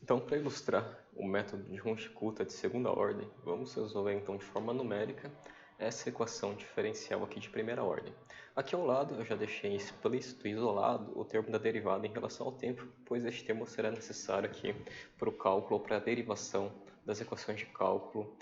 Então, para ilustrar o método de Runge-Kutta de segunda ordem, vamos resolver então de forma numérica essa equação diferencial aqui de primeira ordem. Aqui ao lado eu já deixei explícito e isolado o termo da derivada em relação ao tempo, pois este termo será necessário aqui para o cálculo ou para a derivação das equações de cálculo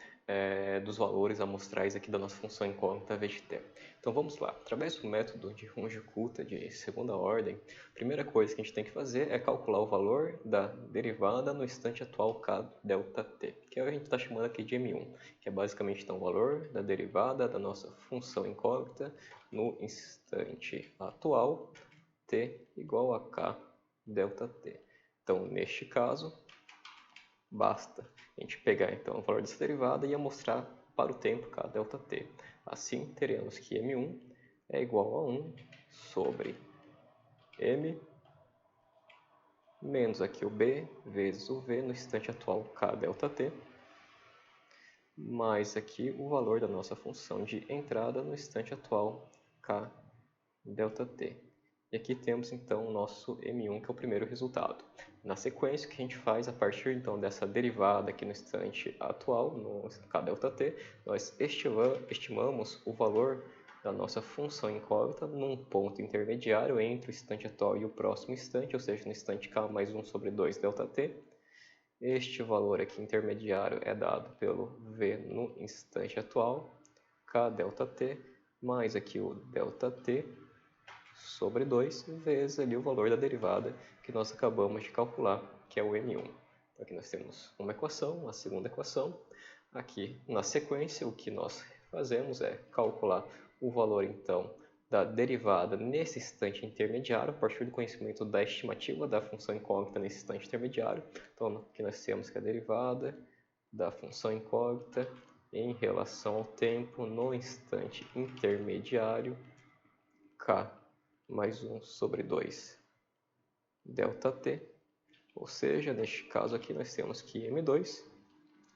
dos valores amostrais aqui da nossa função incógnita v de t. Então vamos lá, através do método de Runge-Kutta de segunda ordem, a primeira coisa que a gente tem que fazer é calcular o valor da derivada no instante atual k delta t, que a gente está chamando aqui de m1, que é basicamente então, o valor da derivada da nossa função incógnita no instante atual t igual a k delta t. Então, neste caso, basta a gente pegar então o valor dessa derivada e amostrar para o tempo k delta t. Assim, teremos que m1 é igual a 1 sobre m menos aqui o b vezes o v no instante atual k delta t, mais aqui o valor da nossa função de entrada no instante atual k delta t. E aqui temos então o nosso m1, que é o primeiro resultado. Na sequência, o que a gente faz a partir então dessa derivada aqui no instante atual, no k delta t, nós estimamos o valor da nossa função incógnita num ponto intermediário entre o instante atual e o próximo instante, ou seja, no instante k mais 1 sobre 2 delta t. Este valor aqui intermediário é dado pelo v no instante atual, k delta t, mais aqui o delta t sobre 2 vezes ali o valor da derivada que nós acabamos de calcular, que é o m1. Então, aqui nós temos uma equação, uma segunda equação. Aqui na sequência o que nós fazemos é calcular o valor então da derivada nesse instante intermediário, a partir do conhecimento da estimativa da função incógnita nesse instante intermediário. Então aqui nós temos que a derivada da função incógnita em relação ao tempo no instante intermediário k mais 1 sobre 2 delta t, ou seja, neste caso aqui nós temos que m2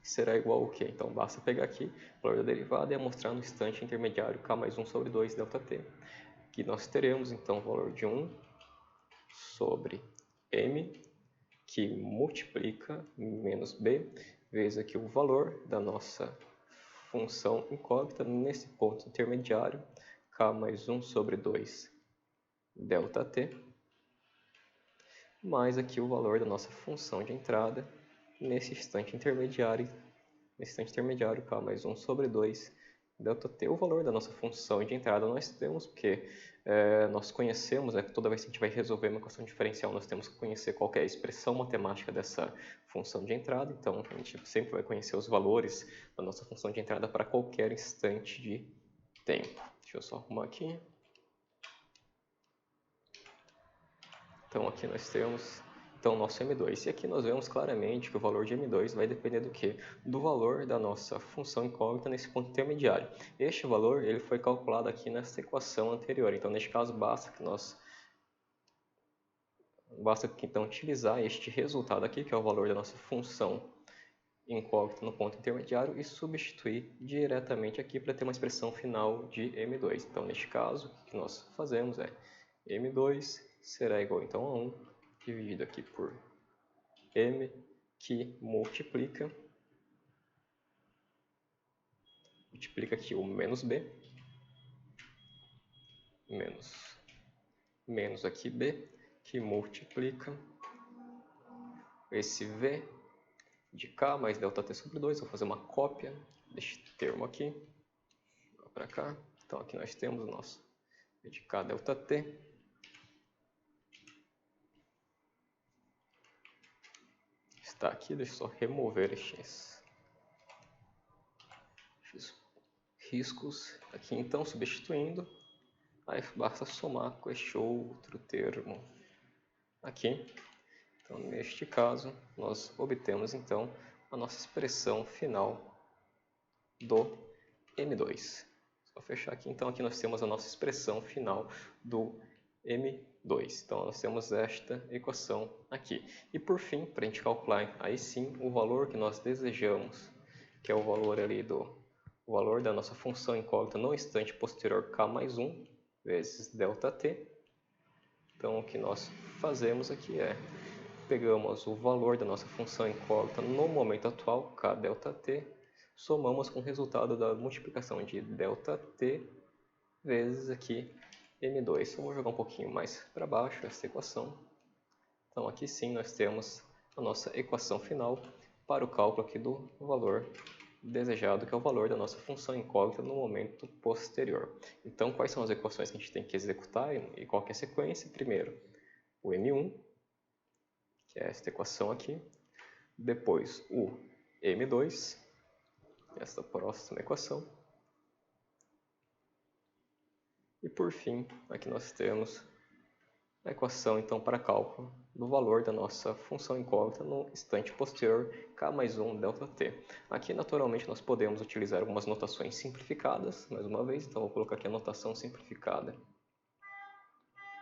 será igual ao quê? Então basta pegar aqui o valor da derivada e mostrar no instante intermediário k mais 1 sobre 2 delta t. Aqui nós teremos então o valor de 1 sobre m, que multiplica menos b, vezes aqui o valor da nossa função incógnita nesse ponto intermediário, k mais 1 sobre 2 delta t, mais aqui o valor da nossa função de entrada nesse instante intermediário k mais 1 sobre 2 delta t. O valor da nossa função de entrada nós temos, porque nós conhecemos, que toda vez que a gente vai resolver uma equação diferencial, nós temos que conhecer qual que é a expressão matemática dessa função de entrada. Então, a gente sempre vai conhecer os valores da nossa função de entrada para qualquer instante de tempo. Deixa eu só arrumar aqui. Então aqui nós temos o nosso M2. E aqui nós vemos claramente que o valor de M2 vai depender do quê? Do valor da nossa função incógnita nesse ponto intermediário. Este valor ele foi calculado aqui nessa equação anterior. Então neste caso basta que então utilizar este resultado aqui, que é o valor da nossa função incógnita no ponto intermediário, e substituir diretamente aqui para ter uma expressão final de M2. Então neste caso o que nós fazemos é M2 será igual então a 1 dividido aqui por m, que multiplica aqui o menos b, menos aqui b, que multiplica esse v de k mais delta t sobre 2. Vou fazer uma cópia deste termo aqui para cá. Então aqui nós temos o nosso v de k delta t está aqui. Deixa eu só remover estes riscos aqui. Então, substituindo, aí basta somar com este outro termo aqui. Então, neste caso, nós obtemos então a nossa expressão final do M2. Só fechar aqui. Então, aqui nós temos a nossa expressão final do M2. Então, nós temos esta equação aqui. E por fim, para a gente calcular aí sim o valor que nós desejamos, que é o valor ali o valor da nossa função incógnita no instante posterior k mais 1 vezes delta t. Então, o que nós fazemos aqui é pegamos o valor da nossa função incógnita no momento atual, k ΔT, somamos com o resultado da multiplicação de ΔT vezes aqui M2. Eu vou jogar um pouquinho mais para baixo essa equação. Então aqui sim nós temos a nossa equação final para o cálculo aqui do valor desejado, que é o valor da nossa função incógnita no momento posterior. Então quais são as equações que a gente tem que executar e qual que é a sequência? Primeiro, o M1, que é esta equação aqui. Depois o M2, esta próxima equação. E por fim, aqui nós temos a equação então para cálculo do valor da nossa função incógnita no instante posterior k mais 1 ΔT. Aqui naturalmente nós podemos utilizar algumas notações simplificadas, mais uma vez, então vou colocar aqui a notação simplificada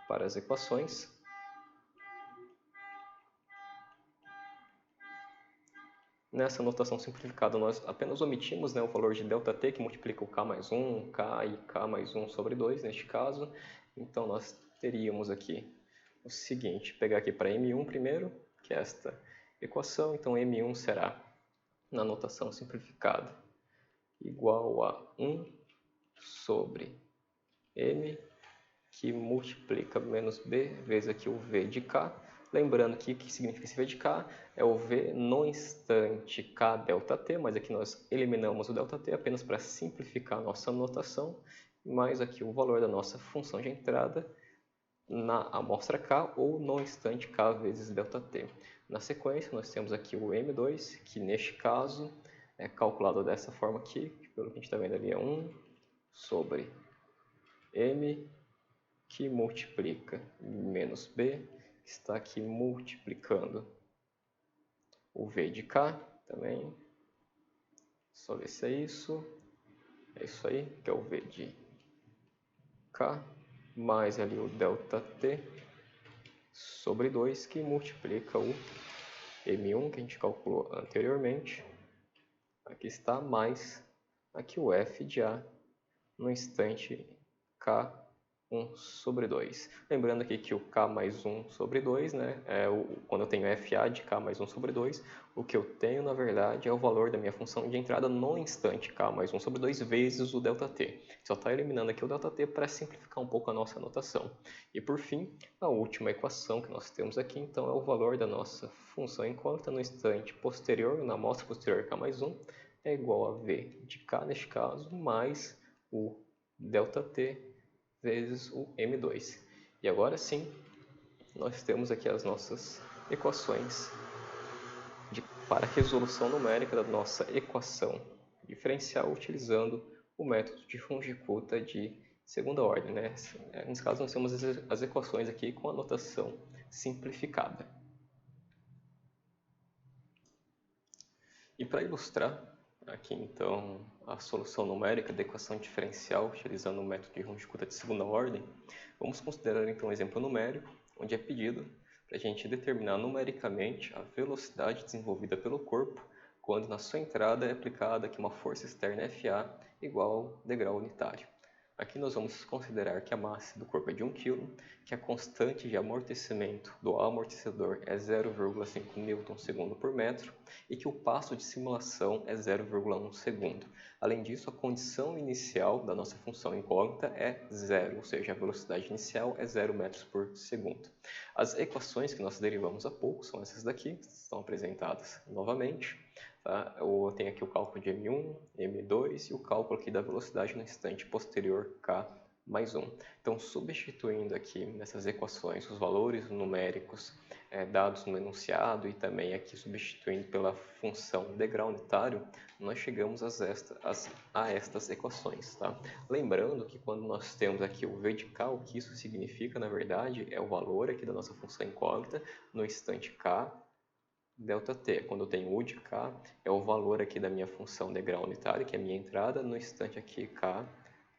para as equações. Nessa notação simplificada nós apenas omitimos, né, o valor de ΔT, que multiplica o k mais 1, k e k mais 1 sobre 2 neste caso. Então nós teríamos aqui o seguinte, pegar aqui para M1 primeiro, que é esta equação. Então M1 será, na notação simplificada, igual a 1 sobre M, que multiplica menos B vezes aqui o V de K. Lembrando que o que significa esse V de K é o V no instante K ΔT, mas aqui nós eliminamos o ΔT apenas para simplificar a nossa notação, mais aqui o valor da nossa função de entrada na amostra K ou no instante K vezes ΔT. Na sequência nós temos aqui o M2, que neste caso é calculado dessa forma aqui, que pelo que a gente está vendo ali é 1 sobre M, que multiplica menos B, que está aqui multiplicando o V de K também. Só ver se é isso. É isso aí, que é o V de K, mais ali o ΔT sobre 2, que multiplica o M1, que a gente calculou anteriormente. Aqui está, mais aqui o F de A no instante K1 sobre 2. Lembrando aqui que o K mais 1 sobre 2, né, quando eu tenho FA de K mais 1 sobre 2, o que eu tenho, na verdade, é o valor da minha função de entrada no instante K mais 1 sobre 2 vezes o ΔT. Só está eliminando aqui o ΔT para simplificar um pouco a nossa notação. E por fim, a última equação que nós temos aqui, então, é o valor da nossa função incógnita no instante posterior, na amostra posterior K mais 1, é igual a V de K, neste caso, mais o ΔT vezes o M2. E agora sim, nós temos aqui as nossas equações para resolução numérica da nossa equação diferencial utilizando o método de Runge-Kutta de segunda ordem, né? Nesse caso nós temos as equações aqui com a notação simplificada. E para ilustrar aqui então a solução numérica da equação diferencial utilizando o método de Runge-Kutta de segunda ordem, vamos considerar então um exemplo numérico onde é pedido para a gente determinar numericamente a velocidade desenvolvida pelo corpo quando na sua entrada é aplicada aqui uma força externa FA igual ao degrau unitário. Aqui nós vamos considerar que a massa do corpo é de 1 kg, que a constante de amortecimento do amortecedor é 0,5 Newton por metro e que o passo de simulação é 0,1 segundo. Além disso, a condição inicial da nossa função incógnita é zero, ou seja, a velocidade inicial é 0 metros por segundo. As equações que nós derivamos há pouco são essas daqui, que estão apresentadas novamente. Tá? Eu tenho aqui o cálculo de M1, M2 e o cálculo aqui da velocidade no instante posterior K mais 1. Então, substituindo aqui nessas equações os valores numéricos dados no enunciado e também aqui substituindo pela função degrau unitário, nós chegamos a estas equações. Tá? Lembrando que quando nós temos aqui o V de K, o que isso significa, na verdade, é o valor aqui da nossa função incógnita no instante K ΔT. Quando eu tenho U de K, é o valor aqui da minha função degrau unitário, que é a minha entrada, no instante aqui K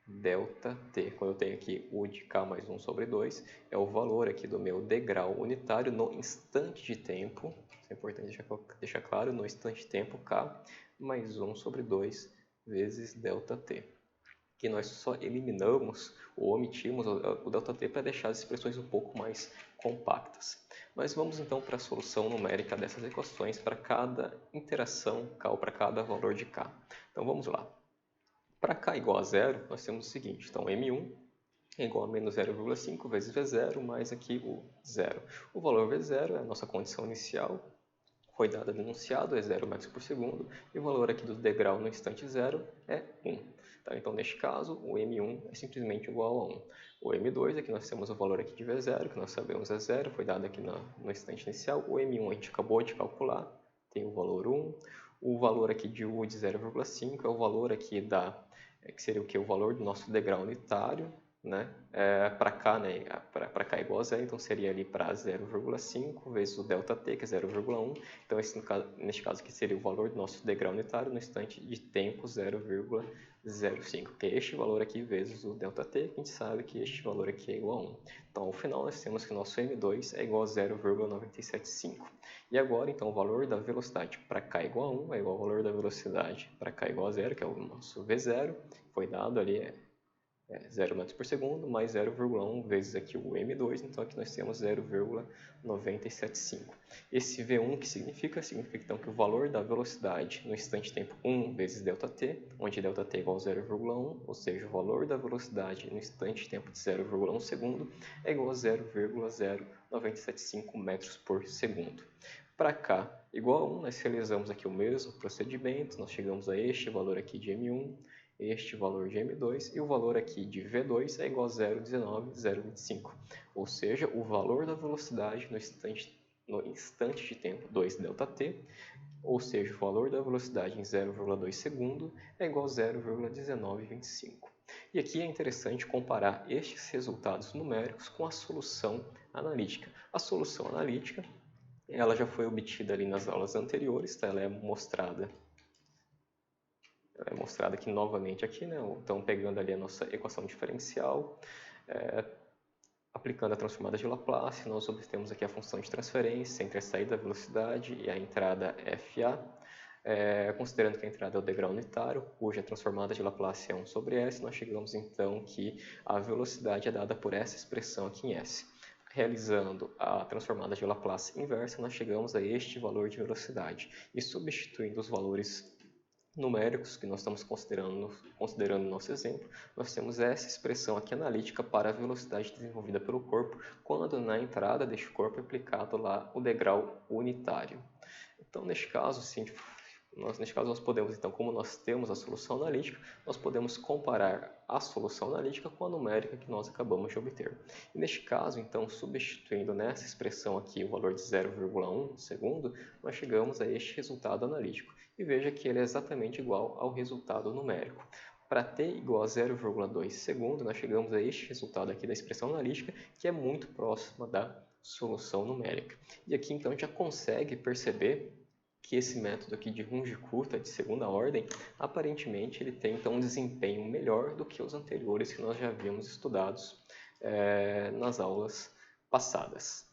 ΔT. Quando eu tenho aqui U de K mais 1 sobre 2, é o valor aqui do meu degrau unitário no instante de tempo, isso é importante deixar claro, no instante de tempo K mais 1 sobre 2 vezes ΔT. que nós só eliminamos ou omitimos o ΔT para deixar as expressões um pouco mais compactas. Mas vamos então para a solução numérica dessas equações para cada interação K ou para cada valor de K. Então vamos lá. Para K igual a zero, nós temos o seguinte, então M1 é igual a menos 0,5 vezes V0 mais aqui o zero. O valor V0 é a nossa condição inicial, foi dada no enunciado, é 0 metros por segundo, e o valor aqui do degrau no instante zero é 1. Tá? Então, neste caso, o M1 é simplesmente igual a 1. O M2, aqui nós temos o valor aqui de V0, que nós sabemos é 0, foi dado aqui no instante inicial. O M1 a gente acabou de calcular, tem o valor 1. O valor aqui de U de 0,5 é o valor aqui que seria o que? O valor do nosso degrau unitário, né? Para K, né? Para K igual a 0, então seria ali para 0,5 vezes o ΔT, que é 0,1. Então, neste caso aqui seria o valor do nosso degrau unitário no instante de tempo 0,05, que é este valor aqui vezes o ΔT, que a gente sabe que este valor aqui é igual a 1. Então, ao final, nós temos que o nosso M2 é igual a 0,975. E agora, então, o valor da velocidade para K igual a 1 é igual ao valor da velocidade para K igual a 0, que é o nosso V0, foi dado ali, 0 metros por segundo, mais 0,1 vezes aqui o M2, então aqui nós temos 0,975. Esse V1 que significa então que o valor da velocidade no instante tempo 1 vezes ΔT, onde ΔT é igual a 0,1, ou seja, o valor da velocidade no instante tempo de 0,1 segundo é igual a 0,0975 metros por segundo. Para K igual a 1, nós realizamos aqui o mesmo procedimento, nós chegamos a este valor aqui de M1, este valor de M2 e o valor aqui de V2 é igual a 0,19025, ou seja, o valor da velocidade no instante de tempo 2ΔT, ou seja, o valor da velocidade em 0,2 segundo é igual a 0,1925. E aqui é interessante comparar estes resultados numéricos com a solução analítica. A solução analítica ela já foi obtida ali nas aulas anteriores, tá? Ela é mostrada aqui novamente aqui, né? Então, pegando ali a nossa equação diferencial, aplicando a transformada de Laplace, nós obtemos aqui a função de transferência entre a saída da velocidade e a entrada FA, considerando que a entrada é o degrau unitário, cuja transformada de Laplace é 1 sobre S, nós chegamos então que a velocidade é dada por essa expressão aqui em S. Realizando a transformada de Laplace inversa, nós chegamos a este valor de velocidade. E substituindo os valores numéricos que nós estamos considerando no nosso exemplo, nós temos essa expressão aqui analítica para a velocidade desenvolvida pelo corpo quando na entrada deste corpo é aplicado lá o degrau unitário. Então, neste caso, nós podemos, então, como nós temos a solução analítica, nós podemos comparar a solução analítica com a numérica que nós acabamos de obter. E neste caso, então, substituindo nessa expressão aqui o valor de 0,1 segundo, nós chegamos a este resultado analítico. E veja que ele é exatamente igual ao resultado numérico. Para t igual a 0,2 segundo, nós chegamos a este resultado aqui da expressão analítica, que é muito próxima da solução numérica. E aqui, então, a gente já consegue perceber que esse método aqui de Runge-Kutta de segunda ordem, aparentemente ele tem então um desempenho melhor do que os anteriores que nós já havíamos estudados nas aulas passadas.